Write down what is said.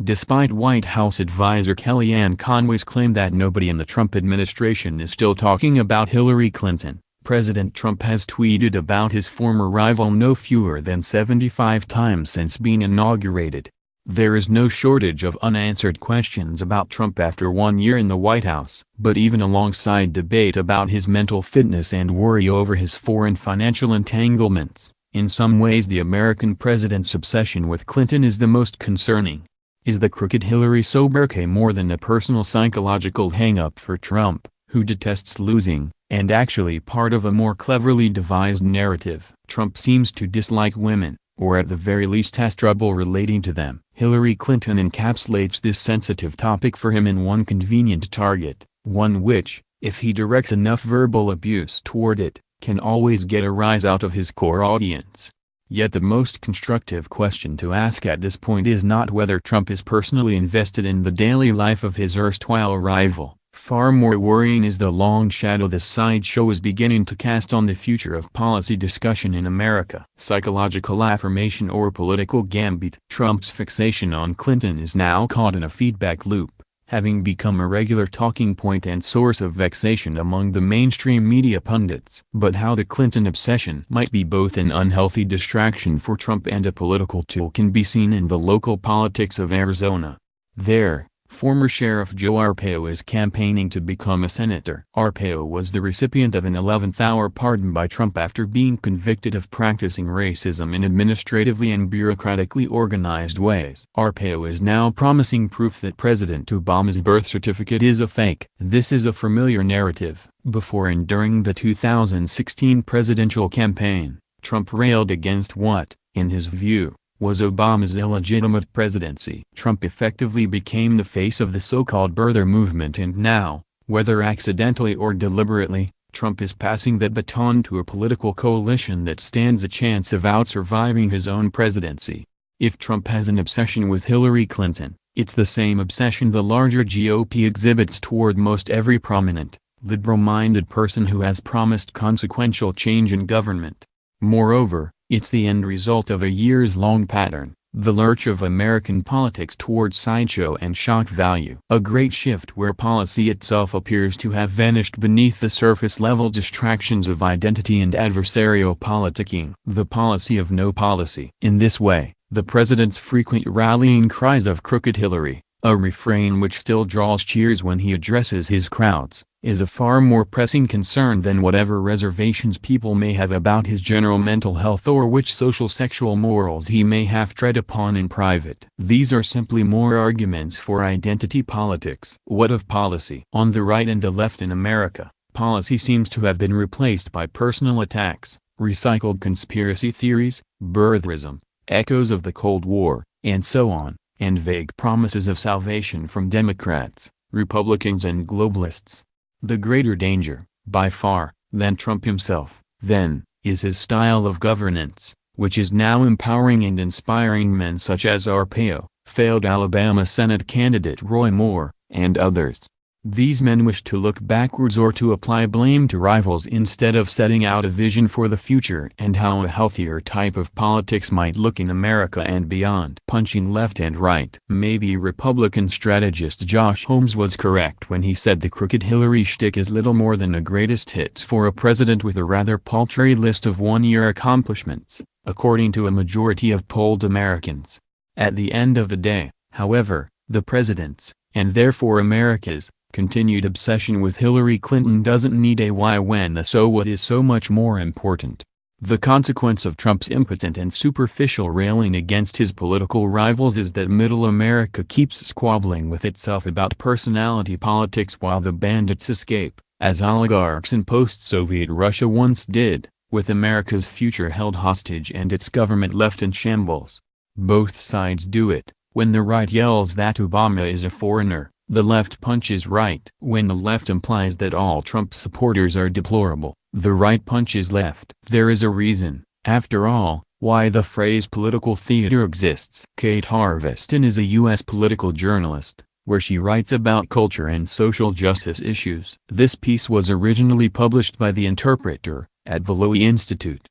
Despite White House advisor Kellyanne Conway's claim that nobody in the Trump administration is still talking about Hillary Clinton, President Trump has tweeted about his former rival no fewer than 75 times since being inaugurated. There is no shortage of unanswered questions about Trump after 1 year in the White House. But even alongside debate about his mental fitness and worry over his foreign financial entanglements, in some ways the American president's obsession with Clinton is the most concerning. Is the crooked Hillary sobriquet more than a personal psychological hang-up for Trump, who detests losing, and actually part of a more cleverly devised narrative? Trump seems to dislike women, or at the very least has trouble relating to them. Hillary Clinton encapsulates this sensitive topic for him in one convenient target, one which, if he directs enough verbal abuse toward it, can always get a rise out of his core audience. Yet the most constructive question to ask at this point is not whether Trump is personally invested in the daily life of his erstwhile rival. Far more worrying is the long shadow this sideshow is beginning to cast on the future of policy discussion in America. Psychological affirmation or political gambit. Trump's fixation on Clinton is now caught in a feedback loop, having become a regular talking point and source of vexation among the mainstream media pundits. But how the Clinton obsession might be both an unhealthy distraction for Trump and a political tool can be seen in the local politics of Arizona. There, former Sheriff Joe Arpaio is campaigning to become a senator. Arpaio was the recipient of an 11th-hour pardon by Trump after being convicted of practicing racism in administratively and bureaucratically organized ways. Arpaio is now promising proof that President Obama's birth certificate is a fake. This is a familiar narrative. Before and during the 2016 presidential campaign, Trump railed against what, in his view, was Obama's illegitimate presidency. Trump effectively became the face of the so-called birther movement, and now, whether accidentally or deliberately, Trump is passing that baton to a political coalition that stands a chance of out-surviving his own presidency. If Trump has an obsession with Hillary Clinton, it's the same obsession the larger GOP exhibits toward most every prominent, liberal-minded person who has promised consequential change in government. Moreover, it's the end result of a years-long pattern, the lurch of American politics towards sideshow and shock value. A great shift where policy itself appears to have vanished beneath the surface-level distractions of identity and adversarial politicking. The policy of no policy. In this way, the president's frequent rallying cries of "Crooked Hillary," a refrain which still draws cheers when he addresses his crowds, is a far more pressing concern than whatever reservations people may have about his general mental health or which social sexual morals he may have tread upon in private. These are simply more arguments for identity politics. What of policy? On the right and the left in America, policy seems to have been replaced by personal attacks, recycled conspiracy theories, birtherism, echoes of the Cold War, and so on, and vague promises of salvation from Democrats, Republicans and globalists. The greater danger, by far, than Trump himself, then, is his style of governance, which is now empowering and inspiring men such as Arpaio, failed Alabama Senate candidate Roy Moore, and others. These men wish to look backwards or to apply blame to rivals instead of setting out a vision for the future and how a healthier type of politics might look in America and beyond. Punching left and right. Maybe Republican strategist Josh Holmes was correct when he said the crooked Hillary shtick is little more than a greatest hits for a president with a rather paltry list of one-year accomplishments, according to a majority of polled Americans. At the end of the day, however, the president's, and therefore America's, continued obsession with Hillary Clinton doesn't need a why when the so what is so much more important. The consequence of Trump's impotent and superficial railing against his political rivals is that middle America keeps squabbling with itself about personality politics while the bandits escape, as oligarchs in post-Soviet Russia once did, with America's future held hostage and its government left in shambles. Both sides do it. When the right yells that Obama is a foreigner, the left punches right. When the left implies that all Trump supporters are deplorable, the right punches left. There is a reason, after all, why the phrase political theater exists. Kate Harveston is a U.S. political journalist, where she writes about culture and social justice issues. This piece was originally published by The Interpreter, at the Lowy Institute.